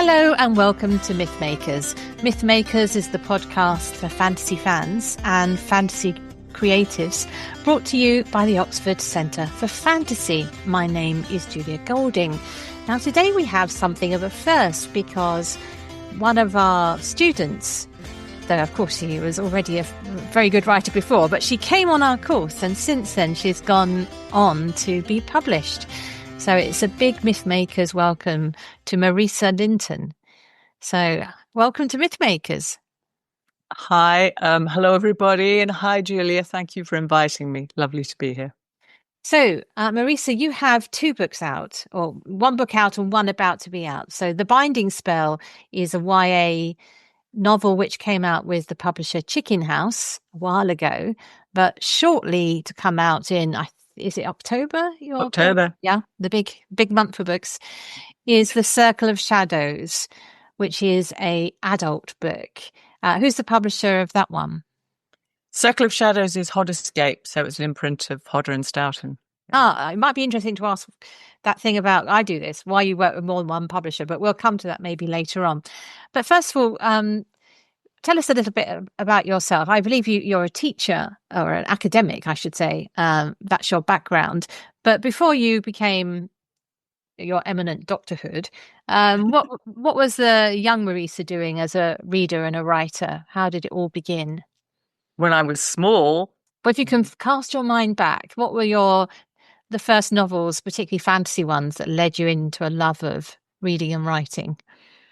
Hello and welcome to Mythmakers. Mythmakers is the podcast for fantasy fans and fantasy creatives, brought to you by the Oxford Centre for Fantasy. My name is Julia Golding. Now today we have something of a first because one of our students, though of course she was already a very good writer before, but she came on our course and since then she's gone on to be published. So it's a big Mythmakers welcome to Marisa Linton. So welcome to Mythmakers. Hi, hello everybody, and hi Julia. Thank you for inviting me. Lovely to be here. So Marisa, you have two books out, or one book out and one about to be out. So The Binding Spell is a YA novel which came out with the publisher Chicken House a while ago, but shortly to come out in, is it October? October. Yeah, the big month for books is The Circle of Shadows, which is a adult book. Who's the publisher of that one? Circle of Shadows is Hoddescape, so it's an imprint of Hodder and Stoughton. It might be interesting to ask that thing about, I do this, why you work with more than one publisher, but we'll come to that maybe later on. But first of all, tell us a little bit about yourself. I believe you're a teacher, or an academic, I should say. That's your background. But before you became your eminent doctorhood, what was the young Marisa doing as a reader and a writer? How did it all begin? When I was small. But if you can cast your mind back, what were the first novels, particularly fantasy ones, that led you into a love of reading and writing?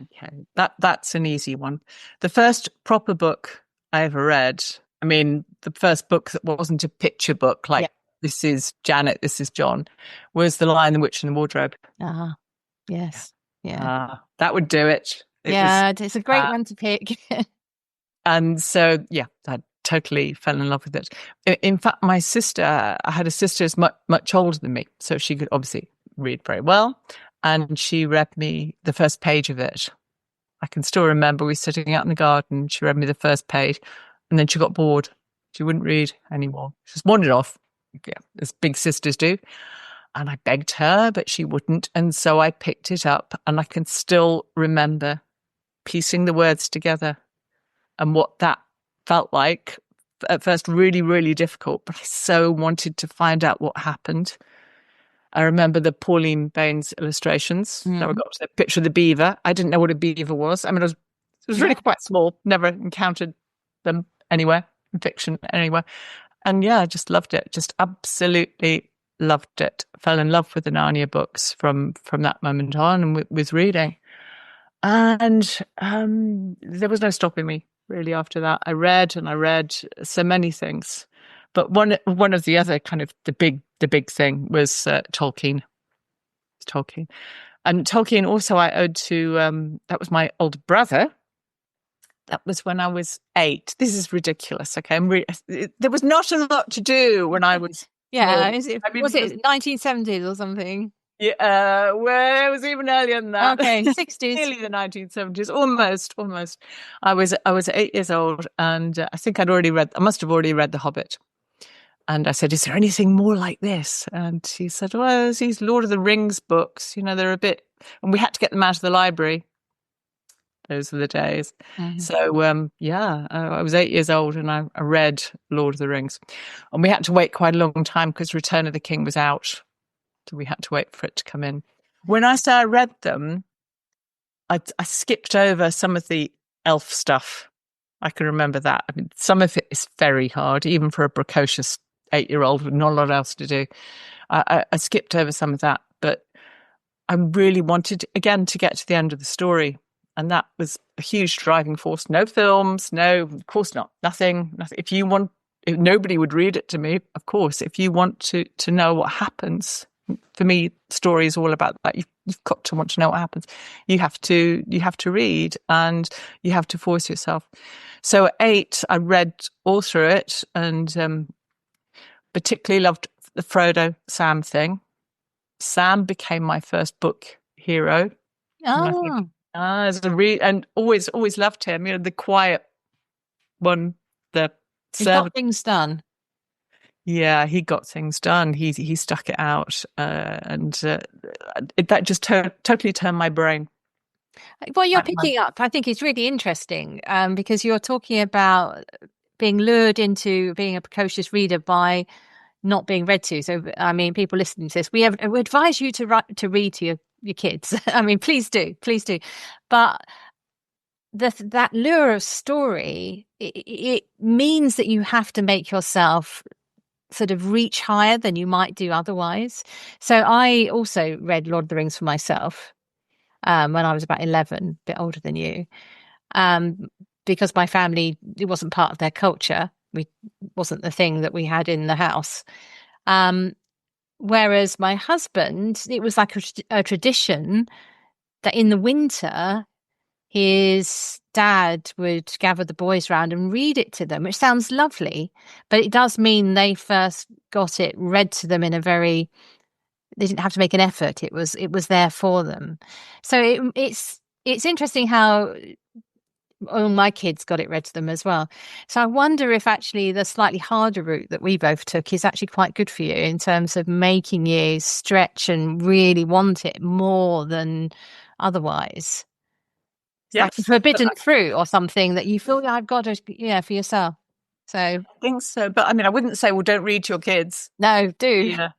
Okay, that's an easy one. The first proper book I ever read, I mean, the first book that wasn't a picture book, like This is Janet, this is John, was The Lion, the Witch and the Wardrobe. Yes. Yeah. That would do it. It's a great one to pick. And so, I totally fell in love with it. In fact, my sister, I had a sister who's much older than me, so she could obviously read very well. And she read me the first page of it. I can still remember we were sitting out in the garden. She read me the first page, and then she got bored. She wouldn't read anymore. She just wandered off, as big sisters do. And I begged her, but she wouldn't. And so I picked it up, and I can still remember piecing the words together and what that felt like. At first, really, really difficult, but I so wanted to find out what happened. I remember the Pauline Baines illustrations. So I got to the picture of the beaver. I didn't know what a beaver was. I mean, it was really quite small. Never encountered them anywhere, in fiction anywhere. And I just loved it. Just absolutely loved it. Fell in love with the Narnia books from that moment on, and with reading. And there was no stopping me, really, after that. I read so many things. But one of the other kind of the big thing was Tolkien. Tolkien. And Tolkien also I owed to, that was my older brother. That was when I was 8. This is ridiculous, okay? There was not a lot to do when I was... was it 1970s or something? Yeah, well, it was even earlier than that. Okay, 60s. Nearly the 1970s, almost. I was 8 years old, and I think I must have already read The Hobbit. And I said, is there anything more like this? And he said, well, there's these Lord of the Rings books, they're a bit, and we had to get them out of the library. Those were the days. Mm-hmm. So, I was 8 years old and I read Lord of the Rings. And we had to wait quite a long time because Return of the King was out. So we had to wait for it to come in. When I read them, I skipped over some of the elf stuff. I can remember that. I mean, some of it is very hard, even for a precocious 8-year-old with not a lot else to do. I skipped over some of that, but I really wanted, again, to get to the end of the story. And that was a huge driving force. No films, no, of course not. Nothing. If nobody would read it to me, of course. If you want to know what happens, for me, story is all about that. You've got to want to know what happens. You have to read, and you have to force yourself. So at 8, I read all through it, and particularly loved the Frodo Sam thing. Sam became my first book hero. Oh, and always loved him. The quiet one, the he got things done. Yeah, he got things done. He stuck it out, and that just totally turned my brain. What you're My, picking up, I think, is really interesting, because you're talking about being lured into being a precocious reader by not being read to. So, I mean, people listening to this, we advise you to read to your kids. I mean, please do, please do. But that lure of story, it means that you have to make yourself sort of reach higher than you might do otherwise. So I also read Lord of the Rings for myself when I was about 11, a bit older than you, because my family, it wasn't part of their culture. We wasn't the thing that we had in the house. Whereas my husband, it was like a tradition that in the winter, his dad would gather the boys round and read it to them, which sounds lovely, but it does mean they first got it read to them in a very, they didn't have to make an effort. It was there for them. So it's interesting how all my kids got it read to them as well. So I wonder if actually the slightly harder route that we both took is actually quite good for you in terms of making you stretch and really want it more than otherwise. It's like a yes, forbidden fruit or something that you feel, yeah, I've got to, for yourself. So I think so. But I mean, I wouldn't say, well, don't read to your kids. no, do. Yeah.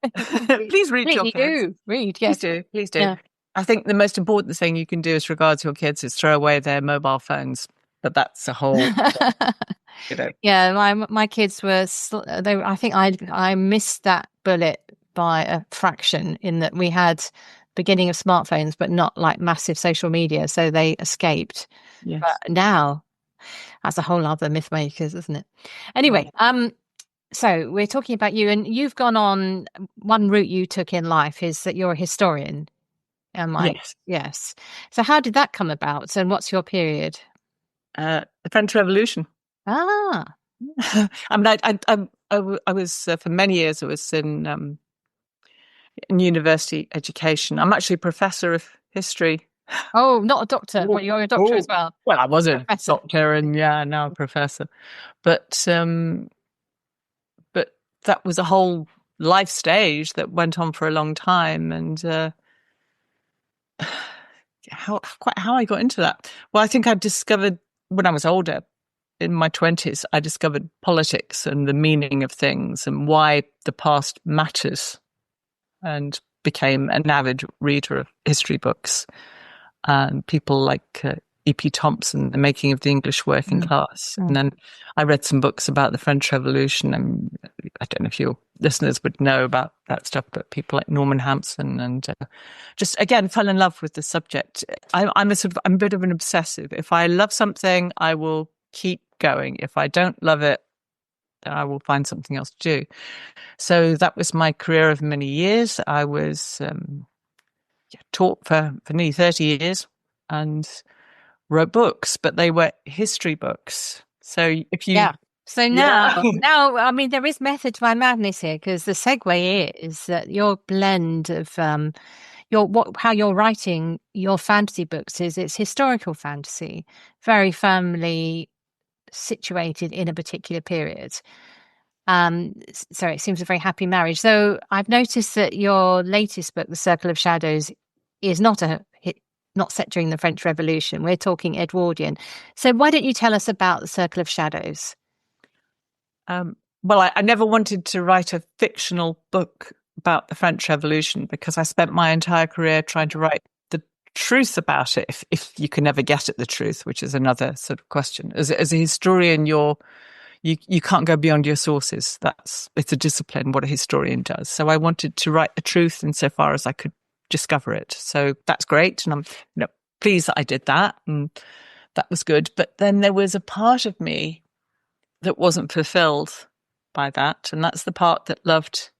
Please read to your Completely kids. do. Read, Please yes. do. Please do. Yeah. I think the most important thing you can do as regards your kids is throw away their mobile phones. But that's a whole, Yeah, my kids were, I think I missed that bullet by a fraction in that we had beginning of smartphones, but not like massive social media. So they escaped. yes. But now that's a whole other Mythmakers, isn't it? Anyway, so we're talking about you, and you've gone on one route you took in life is that you're a historian. Am I? Yes. Yes. So how did that come about? And what's your period? The French Revolution. Ah. I mean, I was for many years. I was in university education. I'm actually a professor of history. Oh, not a doctor. Well, you're a doctor as well. Well, I was a Professor. doctor, and now a professor. But that was a whole life stage that went on for a long time, and how I got into that. Well, I think I discovered when I was older, in my 20s, I discovered politics and the meaning of things and why the past matters, and became an avid reader of history books and people like E.P. Thompson, The Making of the English Working Class. And then I read some books about the French Revolution, and I don't know if your listeners would know about that stuff, but people like Norman Hampson, and just again fell in love with the subject. I'm a bit of an obsessive. If I love something, I will keep going. If I don't love it, then I will find something else to do. So that was my career of many years. I was taught for nearly 30 years and wrote books, but they were history books. So if you... Yeah. So now, I mean, there is method to my madness here, because the segue is that your blend of how you're writing your fantasy books it's historical fantasy, very firmly situated in a particular period. So it seems a very happy marriage. So I've noticed that your latest book, The Circle of Shadows, is not set during the French Revolution. We're talking Edwardian. So why don't you tell us about The Circle of Shadows? Well, I never wanted to write a fictional book about the French Revolution, because I spent my entire career trying to write the truth about it, if you can ever get at the truth, which is another sort of question. As a historian, you can't go beyond your sources. It's a discipline, what a historian does. So I wanted to write the truth insofar as I could discover it. So that's great, and I'm pleased that I did that, and that was good. But then there was a part of me that wasn't fulfilled by that, and that's the part that loved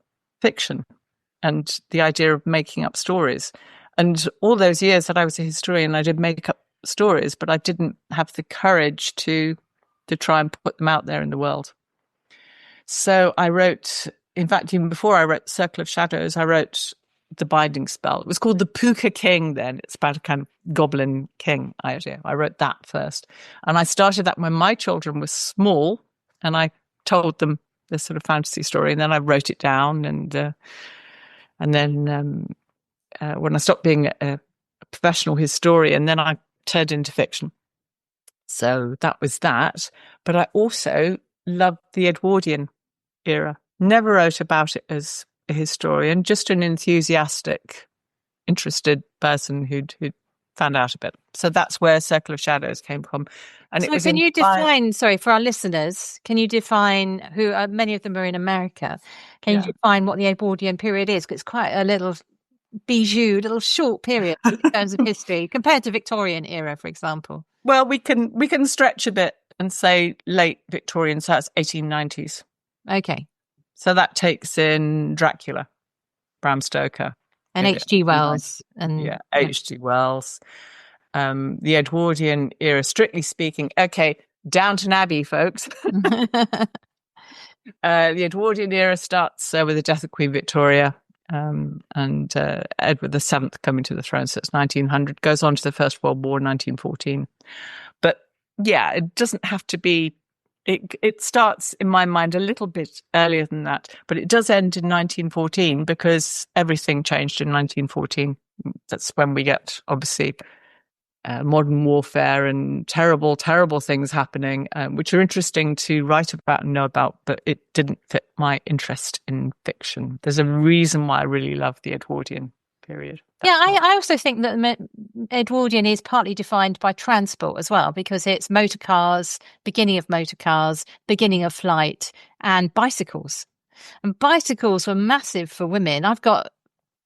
fiction and the idea of making up stories. And all those years that I was a historian, I did make up stories, but I didn't have the courage to try and put them out there in the world. So I wrote, in fact, even before I wrote Circle of Shadows, I wrote The Binding Spell. It was called The Pooka King then. It's about a kind of goblin king idea. I wrote that first. And I started that when my children were small, and I told them this sort of fantasy story, and then I wrote it down. And then when I stopped being a professional historian, then I turned into fiction. So that was that. But I also loved the Edwardian era. Never wrote about it as a historian, just an enthusiastic, interested person who'd found out a bit. So that's where Circle of Shadows came from. And so it was can you define, sorry, for our listeners, can you define who, many of them are in America, can you define what the Edwardian period is? Because it's quite a little bijou, little short period in terms of history compared to Victorian era, for example. Well, we can stretch a bit and say late Victorian, so that's 1890s. Okay. So that takes in Dracula, Bram Stoker. And H.G. Wells. H.G. Wells. The Edwardian era, strictly speaking, okay, Downton Abbey, folks. The Edwardian era starts with the death of Queen Victoria and Edward VII coming to the throne, so it's 1900, goes on to the First World War, 1914. But yeah, it doesn't have to be, it starts, in my mind, a little bit earlier than that, but it does end in 1914 because everything changed in 1914. That's when we get, obviously, modern warfare and terrible, terrible things happening, which are interesting to write about and know about, but it didn't fit my interest in fiction. There's a reason why I really love the Edwardian period. I also think that Edwardian is partly defined by transport as well, because it's motor cars, beginning of flight, and bicycles. And bicycles were massive for women. I've got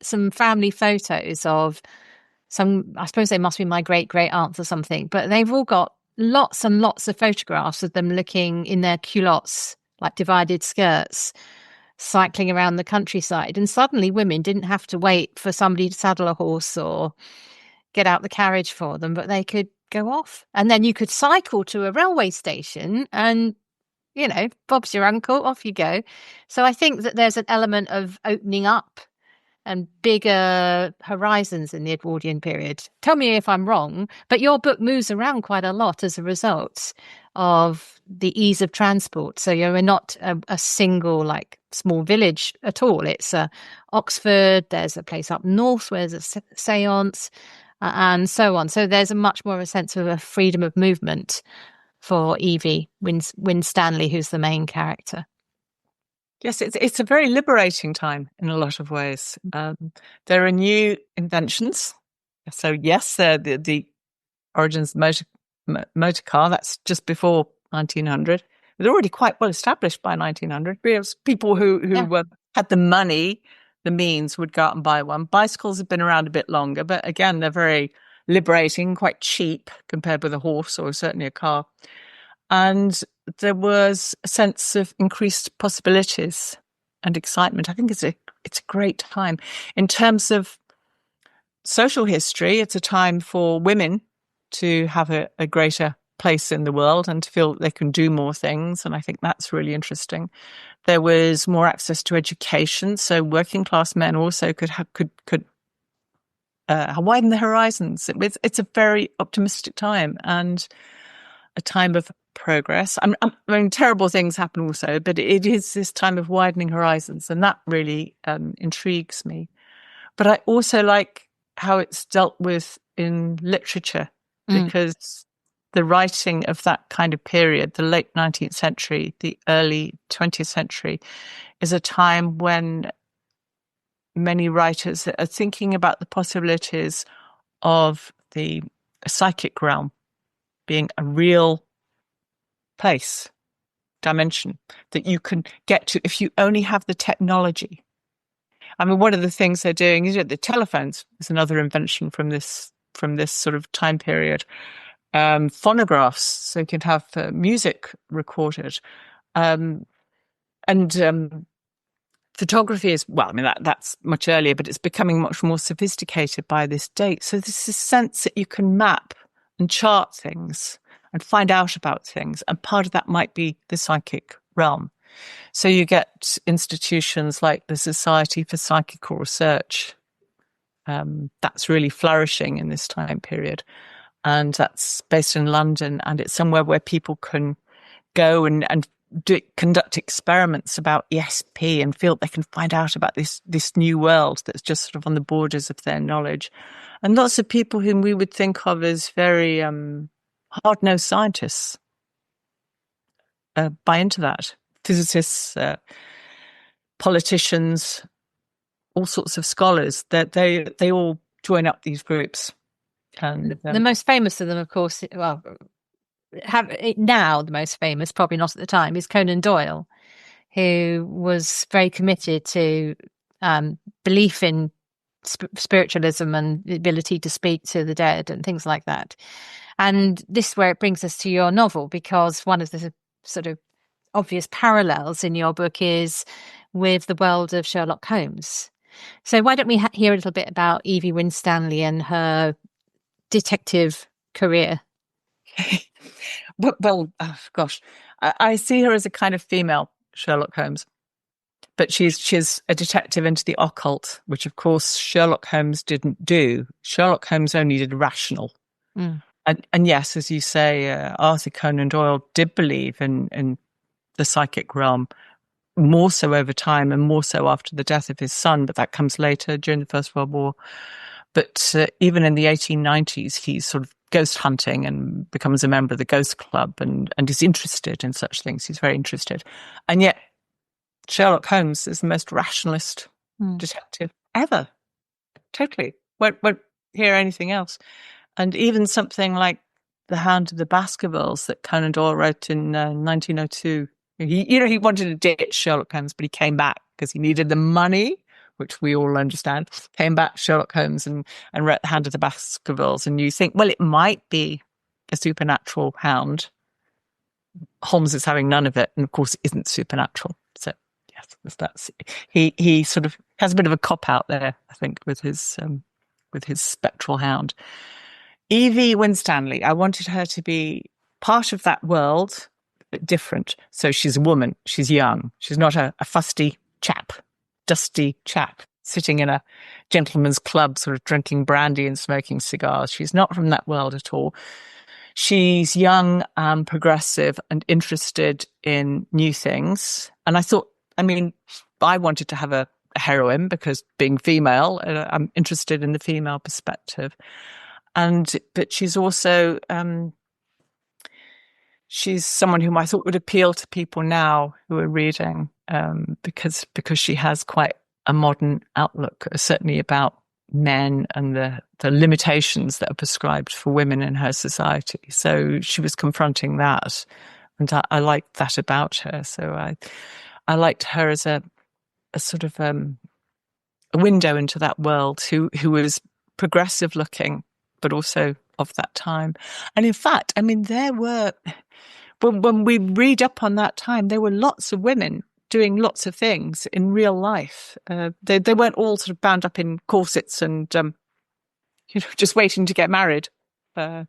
some family photos of some, I suppose they must be my great aunts or something, but they've all got lots and lots of photographs of them looking in their culottes, like divided skirts, cycling around the countryside. And suddenly women didn't have to wait for somebody to saddle a horse or get out the carriage for them, but they could go off. And then you could cycle to a railway station and, you know, Bob's your uncle, off you go. So I think that there's an element of opening up and bigger horizons in the Edwardian period. Tell me if I'm wrong, but your book moves around quite a lot as a result of the ease of transport. So you're not a single, like, small village at all. It's Oxford, there's a place up north where there's a seance, and so on. So there's a much more a sense of a freedom of movement for Evie Winstanley, who's the main character. Yes, it's a very liberating time in a lot of ways. There are new inventions. So yes, the origins of the motor car, that's just before 1900. They're already quite well established by 1900. Because people who had the money, the means, would go out and buy one. Bicycles have been around a bit longer, but again, they're very liberating, quite cheap compared with a horse or certainly a car. And there was a sense of increased possibilities and excitement. I think it's a great time. In terms of social history, it's a time for women to have a greater place in the world and to feel that they can do more things. And I think that's really interesting. There was more access to education, so working class men also could widen the horizons. It's a very optimistic time and a time of progress. I mean, terrible things happen also, but it is this time of widening horizons, and that really intrigues me. But I also like how it's dealt with in literature, because the writing of that kind of period, the late 19th century, the early 20th century, is a time when many writers are thinking about the possibilities of the psychic realm being a real place, dimension that you can get to if you only have the technology. I mean, one of the things they're doing is the telephones is another invention from this sort of time period. Phonographs, so you can have music recorded, and photography is, well, I mean, that's much earlier, but it's becoming much more sophisticated by this date. So there's this sense that you can map and chart things and find out about things. And part of that might be the psychic realm. So you get institutions like the Society for Psychical Research. That's really flourishing in this time period. And that's based in London. And it's somewhere where people can go and conduct experiments about ESP and feel they can find out about this new world that's just sort of on the borders of their knowledge. And lots of people whom we would think of as very hard-nosed scientists buy into that. Physicists, politicians, all sorts of scholars, that they all join up these groups. And the most famous of them, of course, well, now the most famous, probably not at the time, is Conan Doyle, who was very committed to belief in spiritualism and the ability to speak to the dead and things like that. And this is where it brings us to your novel, because one of the sort of obvious parallels in your book is with the world of Sherlock Holmes. So why don't we hear a little bit about Evie Winstanley and her detective career? Well, oh, gosh, I see her as a kind of female Sherlock Holmes, but she's a detective into the occult, which of course Sherlock Holmes didn't do. Sherlock Holmes only did rational. And yes, as you say, Arthur Conan Doyle did believe in the psychic realm, more so over time and more so after the death of his son, but that comes later during the First World War. But even in the 1890s, he's sort of ghost hunting and becomes a member of the Ghost Club and is interested in such things. He's very interested. And yet Sherlock Holmes is the most rationalist detective ever. Totally. Won't hear anything else. And even something like The Hound of the Baskervilles that Conan Doyle wrote in 1902. He wanted to ditch Sherlock Holmes, but he came back because he needed the money, which we all understand. Came back, Sherlock Holmes, and wrote The Hound of the Baskervilles. And you think, well, it might be a supernatural hound. Holmes is having none of it, and of course, it isn't supernatural. So yes, that's he sort of has a bit of a cop out there, I think, with his spectral hound. Evie Winstanley, I wanted her to be part of that world, but different. So she's a woman, she's young, she's not a fusty chap, dusty chap sitting in a gentleman's club, sort of drinking brandy and smoking cigars. She's not from that world at all. She's young and progressive and interested in new things. And I thought, I wanted to have a heroine because being female, I'm interested in the female perspective. But she's also, she's someone whom I thought would appeal to people now who are reading, because she has quite a modern outlook, certainly about men and the limitations that are prescribed for women in her society. So she was confronting that, and I liked that about her. So I liked her as a sort of a window into that world who was progressive looking, but also of that time. And in fact, there were, when we read up on that time, there were lots of women doing lots of things in real life. They weren't all sort of bound up in corsets and just waiting to get married. There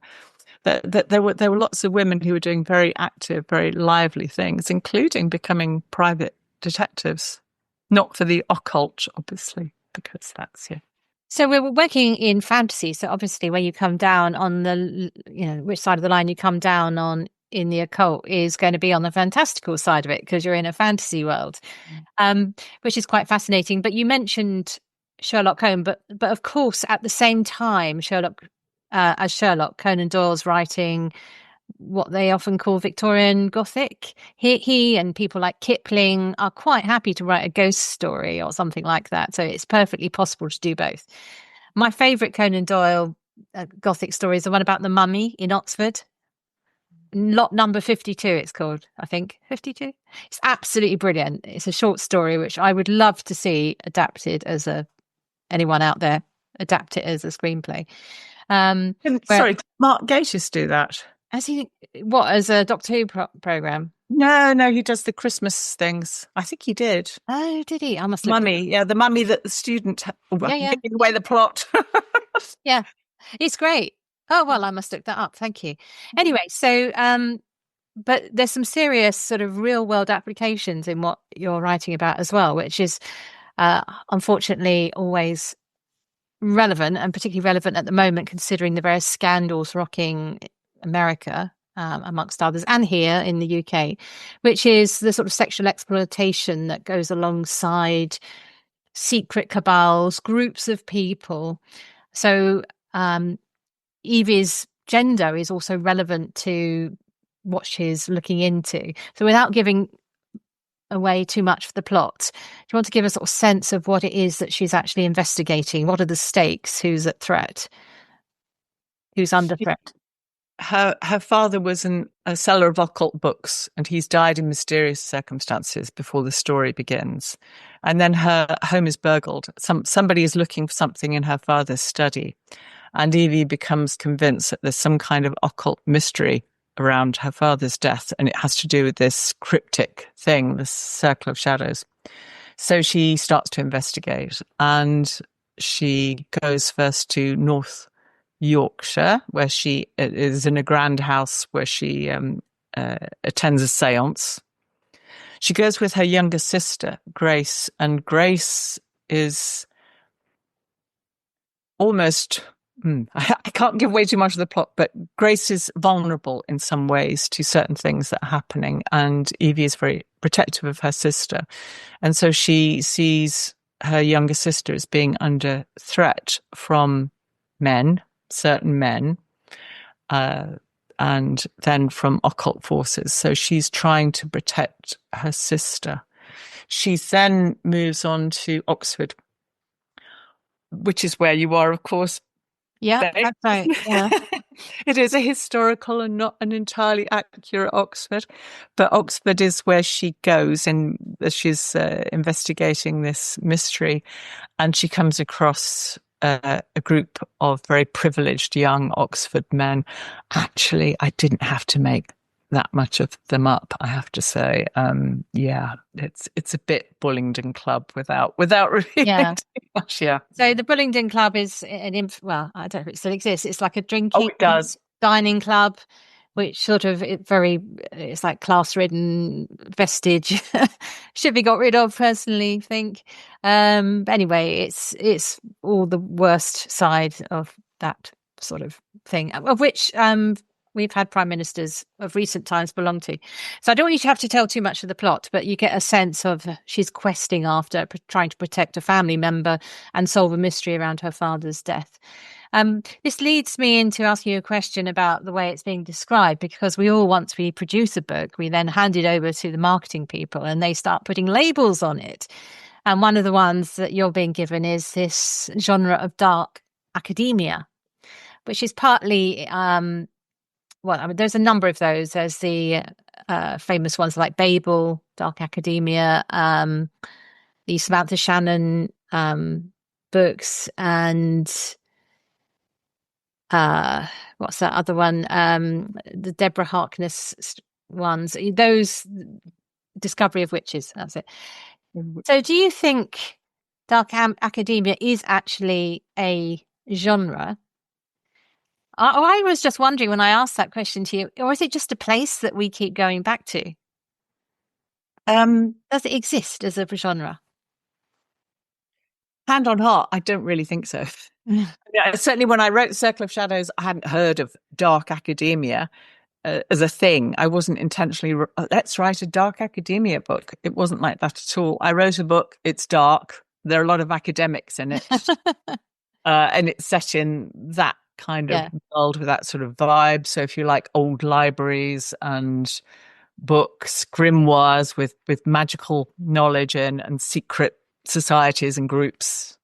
were lots of women who were doing very active, very lively things, including becoming private detectives. Not for the occult, obviously, because that's So we're working in fantasy. So obviously, where you come down on the, which side of the line you come down on in the occult is going to be on the fantastical side of it, because you're in a fantasy world, which is quite fascinating. But you mentioned Sherlock Holmes, but of course, at the same time, as Sherlock, Conan Doyle's writing what they often call Victorian Gothic. He and people like Kipling are quite happy to write a ghost story or something like that. So it's perfectly possible to do both. My favourite Conan Doyle Gothic story is the one about the mummy in Oxford. Lot number 52, it's called, I think. 52? It's absolutely brilliant. It's a short story, which I would love to see adapted anyone out there, adapt it as a screenplay. Sorry, did Mark Gatiss do that? As a Doctor Who programme? No, he does the Christmas things. I think he did. Oh, did he? I must look. Mummy, the mummy that the student giving away the plot. Yeah, it's great. Oh, well, I must look that up. Thank you. Anyway, so, but there's some serious sort of real world applications in what you're writing about as well, which is unfortunately always relevant, and particularly relevant at the moment, considering the various scandals rocking America amongst others, and here in the UK, which is the sort of sexual exploitation that goes alongside secret cabals, groups of people. So Evie's gender is also relevant to what she's looking into. So without giving away too much for the plot, do you want to give a sort of sense of what it is that she's actually investigating? What are the stakes? Who's at threat? Who's under threat? Her father was a seller of occult books, and he's died in mysterious circumstances before the story begins. And then her home is burgled. Somebody is looking for something in her father's study, and Evie becomes convinced that there's some kind of occult mystery around her father's death, and it has to do with this cryptic thing, this circle of shadows. So she starts to investigate, and she goes first to North Yorkshire, where she is in a grand house where she attends a seance. She goes with her younger sister, Grace, and Grace is almost, I can't give away too much of the plot, but Grace is vulnerable in some ways to certain things that are happening, and Evie is very protective of her sister. And so she sees her younger sister as being under threat from certain men, and then from occult forces. So she's trying to protect her sister. She then moves on to Oxford, which is where you are, of course. Yeah, that's right. Yeah. It is a historical and not an entirely accurate Oxford, but Oxford is where she goes, and she's investigating this mystery, and she comes across a group of very privileged young Oxford men. Actually, I didn't have to make that much of them up, I have to say. Yeah, it's a bit Bullingdon Club without really too much. Yeah. So the Bullingdon Club is well, I don't know if it still exists. It's like a drinking, it does, dining club, which sort of it's like class-ridden vestige. Should be got rid of, personally, think. But anyway, it's all the worst side of that sort of thing, of which we've had prime ministers of recent times belong to. So I don't want you to have to tell too much of the plot, but you get a sense of she's questing after, trying to protect a family member and solve a mystery around her father's death. This leads me into asking you a question about the way it's being described, because once we produce a book, we then hand it over to the marketing people and they start putting labels on it. And one of the ones that you're being given is this genre of dark academia, which is partly, there's a number of those. There's the famous ones like Babel, dark academia, the Samantha Shannon books, and what's that other one? The Deborah Harkness ones. Those, Discovery of Witches. That's it. So, do you think dark academia is actually a genre? I was just wondering when I asked that question to you, or is it just a place that we keep going back to? Does it exist as a genre? Hand on heart, I don't really think so. Yeah, certainly when I wrote Circle of Shadows, I hadn't heard of dark academia as a thing. I wasn't intentionally, let's write a dark academia book. It wasn't like that at all. I wrote a book, it's dark. There are a lot of academics in it. And it's set in that kind of world with that sort of vibe. So if you like old libraries and books, grimoires with magical knowledge and secret societies and groups,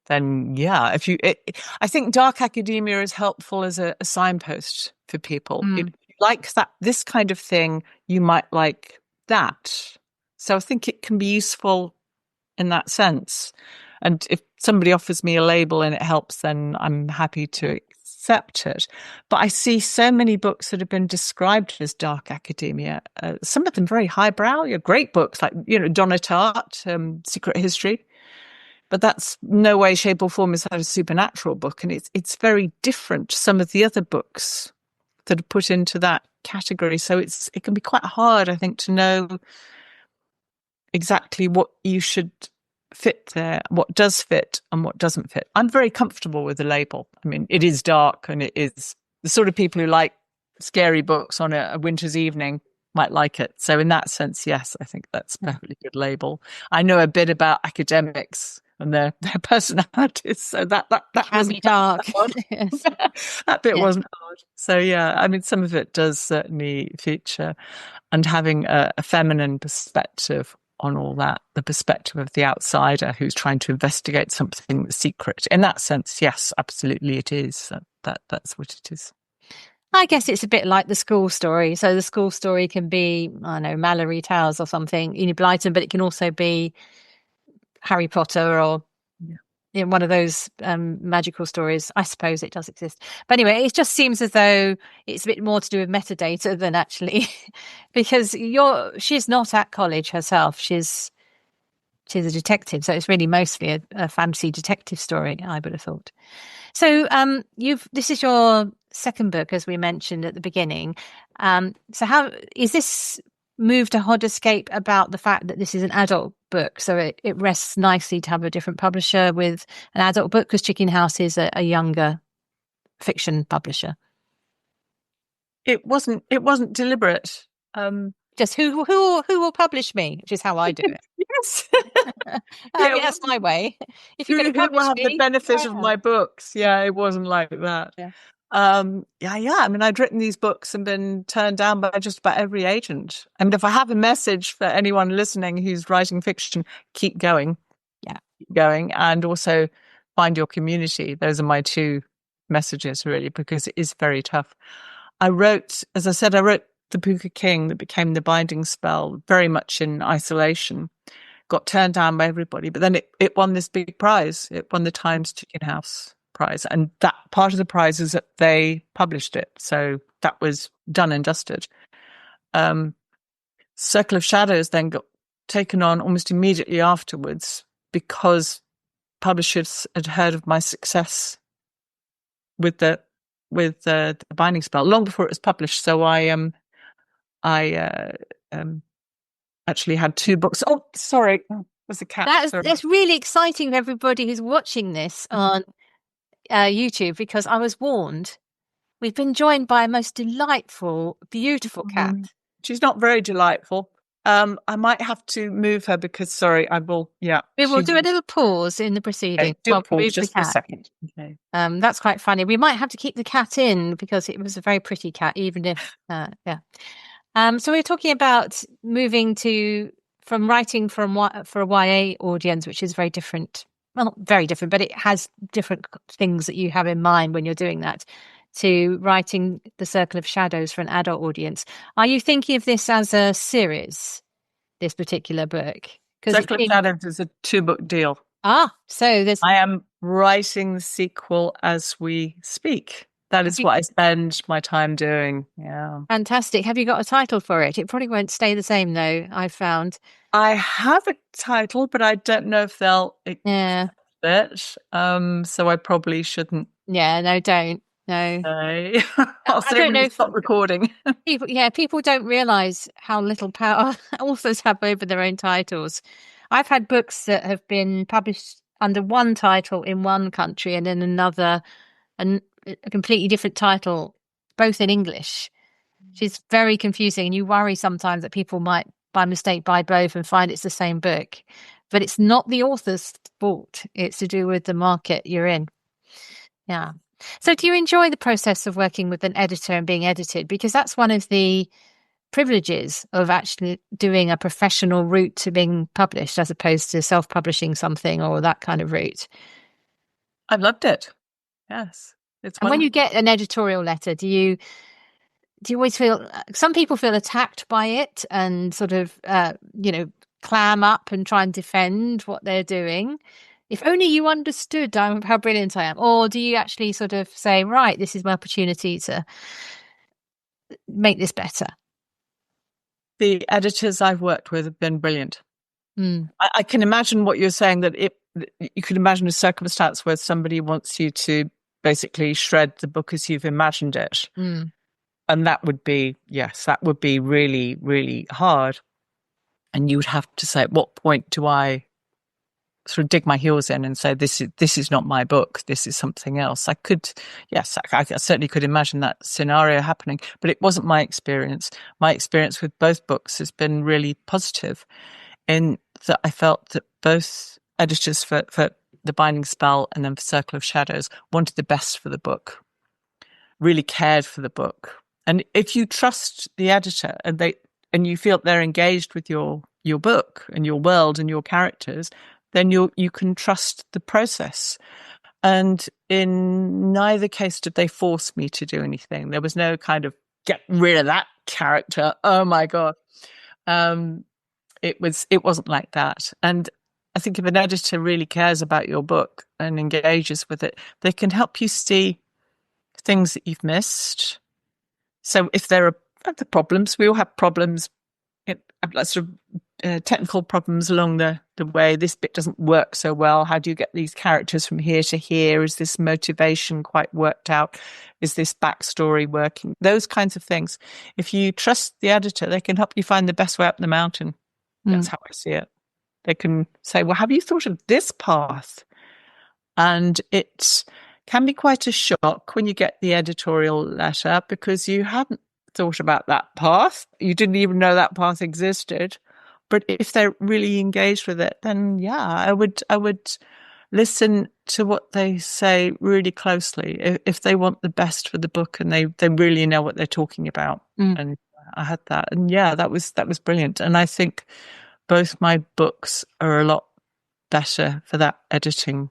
then I think dark academia is helpful as a signpost for people. If you like this kind of thing, you might like that. So I think it can be useful in that sense. And if somebody offers me a label and it helps, then I'm happy to accept it. But I see so many books that have been described as dark academia. Some of them very highbrow. Great books like Donna Tartt, Secret History. But that's no way, shape, or form is a supernatural book, and it's very different to some of the other books that are put into that category. So it can be quite hard, I think, to know exactly what you should fit there, what does fit and what doesn't fit. I'm very comfortable with the label. I mean, it is dark, and it is the sort of people who like scary books on a winter's evening might like it. So in that sense, yes, I think that's a perfectly good label. I know a bit about academics and their personalities, so that can be dark. Yes. That bit wasn't hard. So yeah, I mean, some of it does certainly feature, and having a feminine perspective on all that, the perspective of the outsider who's trying to investigate something that's secret. In that sense, yes, absolutely, it is. That's what it is. I guess it's a bit like the school story. So the school story can be, I don't know, Mallory Towers or something, Enid Blyton, but it can also be Harry Potter or one of those magical stories. I suppose it does exist. But anyway, it just seems as though it's a bit more to do with metadata than actually, because she's not at college herself. She's a detective. So it's really mostly a fantasy detective story, I would have thought. So this is your second book, as we mentioned at the beginning. So how is this move to Hodscape about the fact that this is an adult book? So it rests nicely to have a different publisher with an adult book, because Chicken House is a younger fiction publisher. It wasn't deliberate. Just who will publish me, which is how I do it. Yes. That's my way. If you're going to publish who will have the benefit of my books? Yeah, it wasn't like that. Yeah. I mean, I'd written these books and been turned down by just about every agent. I mean, if I have a message for anyone listening who's writing fiction, keep going. Yeah. Keep going. And also find your community. Those are my two messages, really, because it is very tough. As I said, I wrote The Pooka King that became The Binding Spell very much in isolation. Got turned down by everybody, but then it won this big prize. It won the Times Chicken House prize, and that part of the prize is that they published it, so that was done and dusted. Circle of Shadows then got taken on almost immediately afterwards because publishers had heard of my success with the Binding Spell long before it was published. So I actually had two books. Oh, sorry, was a cat. That's really exciting for everybody who's watching this on YouTube, because I was warned. We've been joined by a most delightful, beautiful cat. She's not very delightful. I might have to move her because, sorry, I will. Yeah, we will do a little pause in the proceeding. Okay, pause just for a second. Okay. That's quite funny. We might have to keep the cat in because it was a very pretty cat, even if, yeah. So we're talking about moving from writing for a YA audience, which is very different. Well, not very different, but it has different things that you have in mind when you're doing that, to writing The Circle of Shadows for an adult audience. Are you thinking of this as a series, this particular book? Circle of Shadows is a 2-book deal. So I am writing the sequel as we speak. That is what I spend my time doing. Yeah. Fantastic. Have you got a title for it? It probably won't stay the same, though, I've found. I have a title, but I don't know if they'll accept it. So I probably shouldn't. Yeah, no, don't. No. I'll say when we stop recording. People don't realise how little power authors have over their own titles. I've had books that have been published under one title in one country and in another, and a completely different title, both in English. It's very confusing, and you worry sometimes that people might by mistake buy both and find it's the same book, but it's not the author's fault. It's to do with the market you're in. Yeah. So do you enjoy the process of working with an editor and being edited? Because that's one of the privileges of actually doing a professional route to being published, as opposed to self-publishing something or that kind of route. I've loved it. Yes. And when you get an editorial letter, do you always feel, some people feel attacked by it and sort of, clam up and try and defend what they're doing? If only you understood how brilliant I am. Or do you actually sort of say, right, this is my opportunity to make this better? The editors I've worked with have been brilliant. I can imagine what you're saying, that you could imagine a circumstance where somebody wants you to basically shred the book as you've imagined it. And that would be really, really hard. And you would have to say, at what point do I sort of dig my heels in and say, this is not my book. This is something else. I certainly could imagine that scenario happening, but it wasn't my experience. My experience with both books has been really positive in that I felt that both editors for The Binding Spell and then for Circle of Shadows wanted the best for the book, really cared for the book. And if you trust the editor and you feel they're engaged with your book and your world and your characters, then you can trust the process. And in neither case did they force me to do anything. There was no kind of get rid of that character. Oh my God. It wasn't like that. And I think if an editor really cares about your book and engages with it, they can help you see things that you've missed. So if there are the problems, we all have problems, sort of technical problems along the way. This bit doesn't work so well. How do you get these characters from here to here? Is this motivation quite worked out? Is this backstory working? Those kinds of things. If you trust the editor, they can help you find the best way up the mountain. That's how I see it. They can say, well, have you thought of this path? And it can be quite a shock when you get the editorial letter because you hadn't thought about that path. You didn't even know that path existed. But if they're really engaged with it, then yeah, I would listen to what they say really closely if they want the best for the book and they really know what they're talking about. And I had that, and yeah, that was brilliant. And I think both my books are a lot better for that editing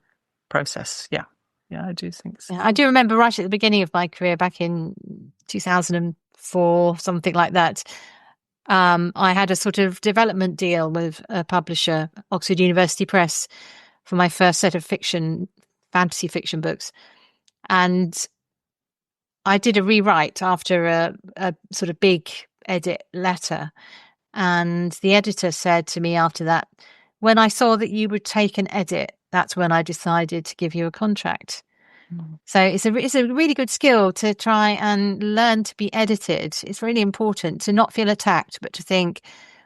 process. Yeah, I do think so. Yeah, I do remember right at the beginning of my career, back in 2004, something like that. I had a sort of development deal with a publisher, Oxford University Press, for my first set of fantasy fiction books. And I did a rewrite after a sort of big edit letter. And the editor said to me after that, when I saw that you would take an edit, that's when I decided to give you a contract. So it's a really good skill to try and learn to be edited. It's really important to not feel attacked, but to think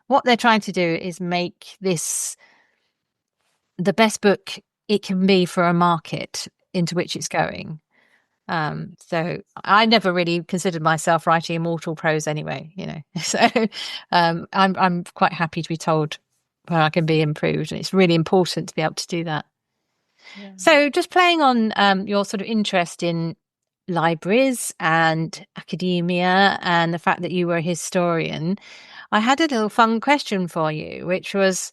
what they're trying to do is make this the best book it can be for a market into which it's going. So I never really considered myself writing immortal prose anyway, So I'm quite happy to be told where I can be improved, and it's really important to be able to do that. Yeah. So just playing on your sort of interest in libraries and academia and the fact that you were a historian, I had a little fun question for you, which was,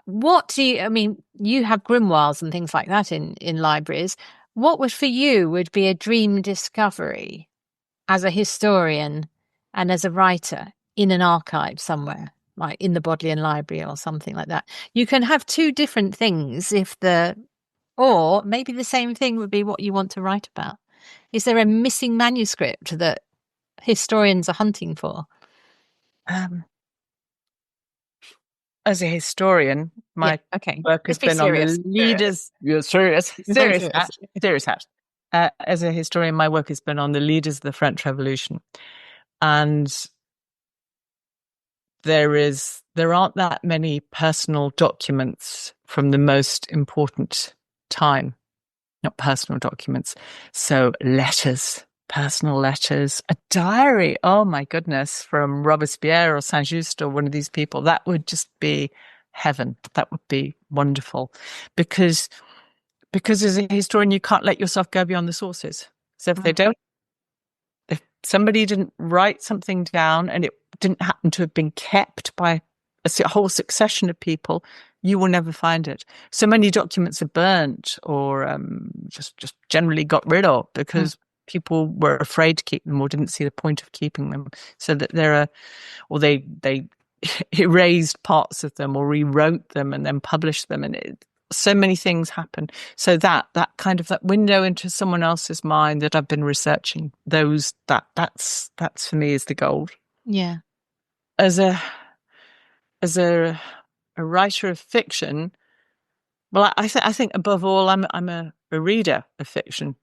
you have grimoires and things like that in libraries. What would for you would be a dream discovery as a historian and as a writer in an archive somewhere, like in the Bodleian Library or something like that? You can have two different things or maybe the same thing would be what you want to write about. Is there a missing manuscript that historians are hunting for? As a historian, my work has been on the leaders. Serious hat. As a historian, my work has been on the leaders of the French Revolution, and there aren't that many personal documents from the most important time. Not personal documents, so letters. Personal letters, a diary, oh my goodness, from Robespierre or Saint-Just or one of these people. That would just be heaven. That would be wonderful. Because as a historian, you can't let yourself go beyond the sources. So if somebody didn't write something down and it didn't happen to have been kept by a whole succession of people, you will never find it. So many documents are burnt or just generally got rid of because people were afraid to keep them or didn't see the point of keeping them, so that they erased parts of them or rewrote them and then published them, and so many things happen. So that kind of that window into someone else's mind that I've been researching, that's for me is the gold. Yeah. As a writer of fiction, well, I think above all, I'm a reader of fiction.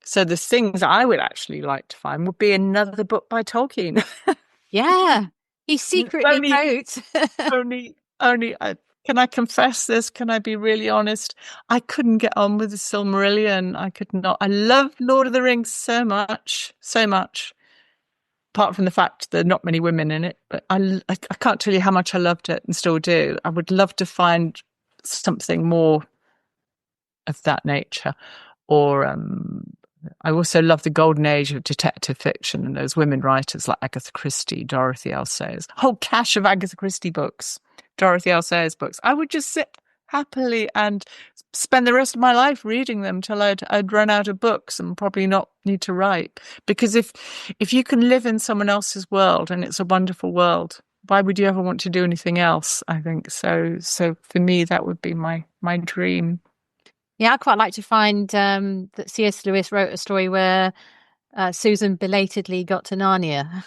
So the things I would actually like to find would be another book by Tolkien. Yeah, he secretly wrote. only Can I confess this? Can I be really honest? I couldn't get on with the Silmarillion. I could not. I love Lord of the Rings so much, so much. Apart from the fact there are not many women in it, but I can't tell you how much I loved it and still do. I would love to find something more of that nature. Or I also love the golden age of detective fiction and those women writers like Agatha Christie, Dorothy L. Sayers, whole cache of Agatha Christie books, Dorothy L. Sayers books. I would just sit happily and spend the rest of my life reading them till I'd run out of books and probably not need to write. Because if you can live in someone else's world and it's a wonderful world, why would you ever want to do anything else? I think so. So for me, that would be my dream. Yeah, I'd quite like to find that C.S. Lewis wrote a story where Susan belatedly got to Narnia.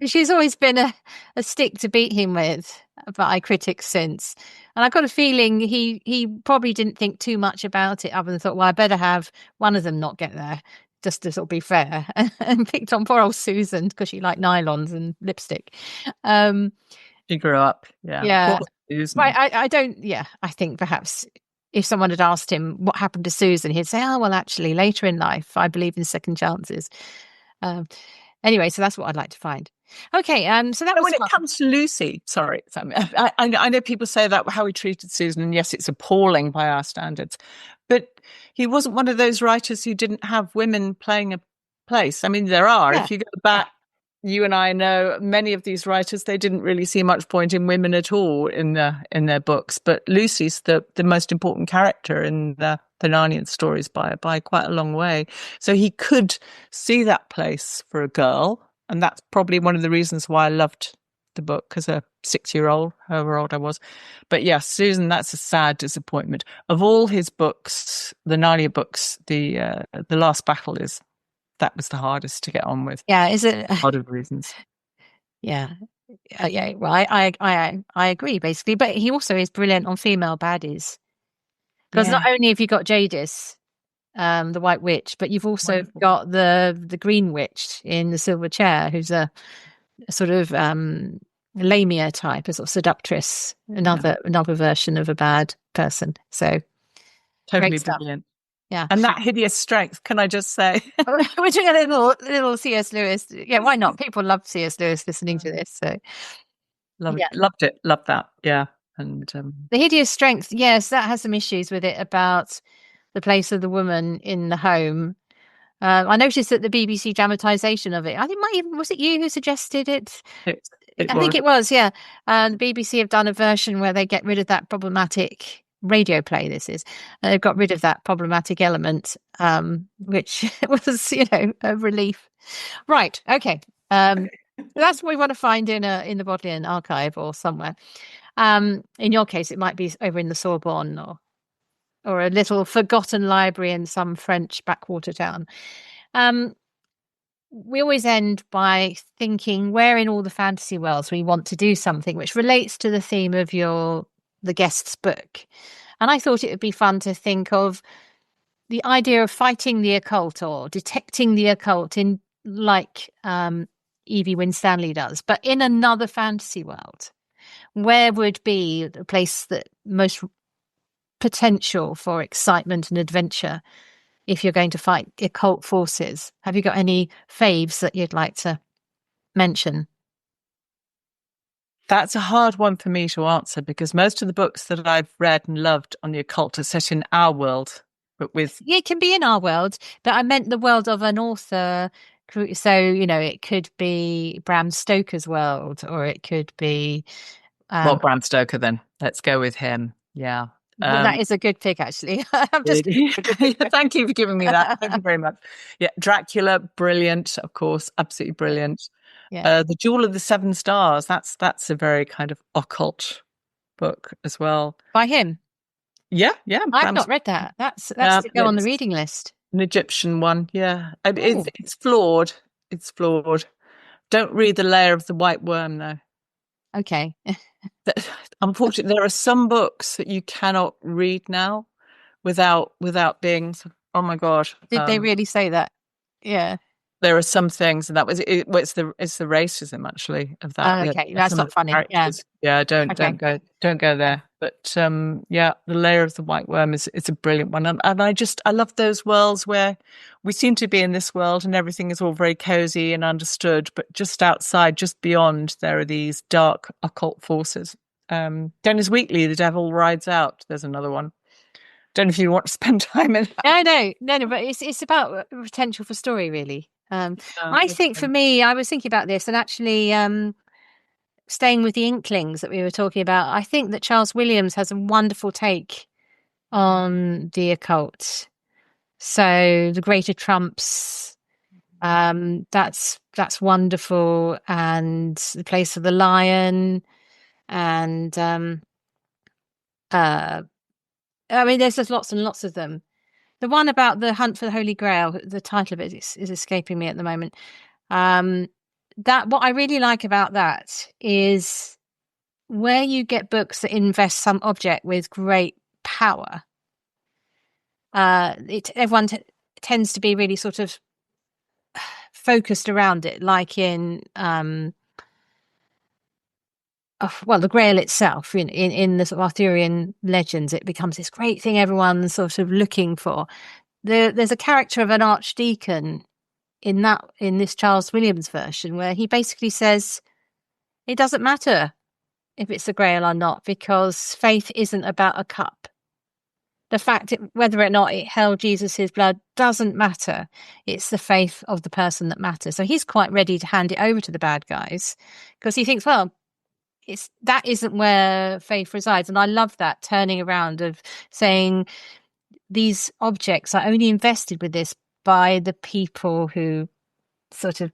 She's always been a stick to beat him with by critics since. And I've got a feeling he probably didn't think too much about it other than thought, well, I better have one of them not get there, just to sort of be fair. And picked on poor old Susan because she liked nylons and lipstick. She grew up, yeah. Poor Susan. Right, I think perhaps if someone had asked him what happened to Susan, he'd say, oh, well, actually, later in life, I believe in second chances. Anyway, so that's what I'd like to find. Okay, so that was when it comes to Lucy, sorry, I know people say that how he treated Susan, and yes, it's appalling by our standards, but he wasn't one of those writers who didn't have women playing a place. I mean, there are. Yeah. If you go back, you and I know many of these writers, they didn't really see much point in women at all in their books. But Lucy's the most important character in the Narnian stories by quite a long way. So he could see that place for a girl. And that's probably one of the reasons why I loved the book as a 6-year-old, however old I was. But yes, Susan, that's a sad disappointment. Of all his books, the Narnia books, the Last Battle that was the hardest to get on with. Yeah, is it? A lot of reasons. Yeah. Yeah, well, I agree, basically. But he also is brilliant on female baddies. Because not only have you got Jadis, the White Witch, but you've also got the Green Witch in the Silver Chair, who's a sort of Lamia type, a sort of seductress, another version of a bad person. So totally brilliant. Yeah. And that hideous strength, can I just say? We're doing a little C.S. Lewis. Yeah, why not? People love C.S. Lewis listening to this. So loved it. Loved that. Yeah. And the hideous strength, yes, that has some issues with it about the place of the woman in the home. I noticed that the BBC dramatisation of it, I think was it you who suggested it? I think it was, yeah. The BBC have done a version where they get rid of that problematic radio play. They've got rid of that problematic element, which was, a relief. Right. Okay. That's what we want to find in the Bodleian archive or somewhere. In your case, it might be over in the Sorbonne or a little forgotten library in some French backwater town. We always end by thinking where in all the fantasy worlds we want to do something which relates to the theme of the guest's book. And I thought it would be fun to think of the idea of fighting the occult or detecting the occult in like Evie Winstanley does, but in another fantasy world. Where would be the place that most potential for excitement and adventure if you're going to fight occult forces? Have you got any faves that you'd like to mention? That's a hard one for me to answer because most of the books that I've read and loved on the occult are set in our world, but it can be in our world, but I meant the world of an author. So, it could be Bram Stoker's world, or it could be Bram Stoker then. Let's go with him. Yeah. That is a good pick, actually. Thank you for giving me that. Thank you very much. Yeah, Dracula, brilliant, of course, absolutely brilliant. Yeah. The Jewel of the Seven Stars, that's a very kind of occult book as well. By him? Yeah. I've not read that. That's to go on the reading list. An Egyptian one, yeah. It's flawed. It's flawed. Don't read The Lair of the White Worm, though. Okay. Unfortunately, there are some books that you cannot read now without being, oh my God. Did they really say that? Yeah. there are some things, and that was it. Well, it's the racism actually of that. Okay, that's not funny. Yeah, don't go there. But the layer of the white worm is a brilliant one, and I love those worlds where we seem to be in this world and everything is all very cozy and understood, but just outside, just beyond, there are these dark occult forces. Dennis Wheatley, The Devil Rides Out. There's another one. Don't know if you want to spend time in that. No, but it's about potential for story, really. I think for me, I was thinking about this, and actually staying with the Inklings that we were talking about, I think that Charles Williams has a wonderful take on the occult. So the Greater Trumps, that's wonderful, and The Place of the Lion, and I mean, there's just lots and lots of them. The one about the hunt for the Holy Grail, the title of it is escaping me at the moment. That what I really like about that is where you get books that invest some object with great power. Everyone tends to be really sort of focused around it, like in the Grail itself. In the sort of Arthurian legends, it becomes this great thing everyone's sort of looking for. There's a character of an archdeacon in this Charles Williams version where he basically says it doesn't matter if it's the Grail or not, because faith isn't about a cup. The fact whether or not it held Jesus's blood doesn't matter. It's the faith of the person that matters. So he's quite ready to hand it over to the bad guys because he thinks, well, that isn't where faith resides. And I love that turning around of saying these objects are only invested with this by the people who sort of,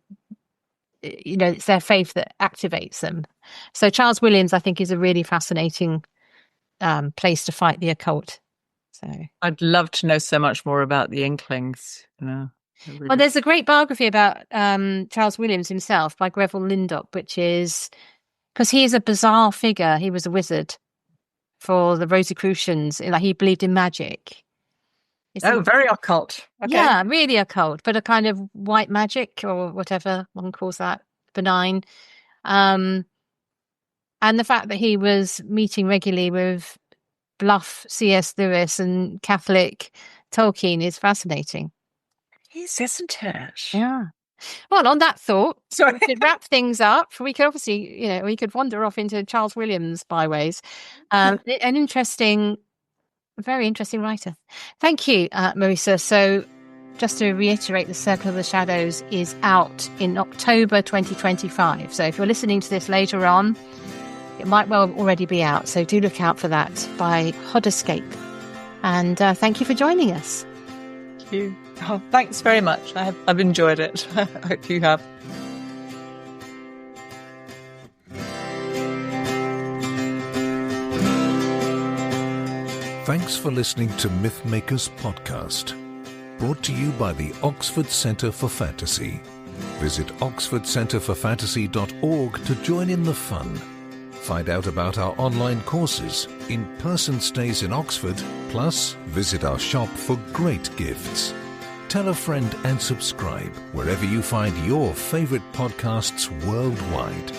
it's their faith that activates them. So Charles Williams, I think, is a really fascinating place to fight the occult. So I'd love to know so much more about the Inklings. Really... Well, there's a great biography about Charles Williams himself by Greville Lindop, which is because he is a bizarre figure. He was a wizard for the Rosicrucians. Like, he believed in magic. Very occult. Okay. Yeah, really occult, but a kind of white magic or whatever one calls that, benign. And the fact that he was meeting regularly with bluff C.S. Lewis and Catholic Tolkien is fascinating. Yes, isn't it? Yeah. Well, on that thought, we could wrap things up. We could obviously, we could wander off into Charles Williams byways. An very interesting writer. Thank you, Marisa. So just to reiterate, The Circle of the Shadows is out in October 2025. So if you're listening to this later on, it might well already be out. So do look out for that by Hodescape. And thank you for joining us. Thank you. Oh, thanks very much. I've enjoyed it. I hope you have. Thanks for listening to Mythmakers podcast, brought to you by the Oxford Centre for Fantasy. Visit oxfordcenterforfantasy.org to join in the fun. Find out about our online courses, in-person stays in Oxford, plus visit our shop for great gifts. Tell a friend and subscribe wherever you find your favourite podcasts worldwide.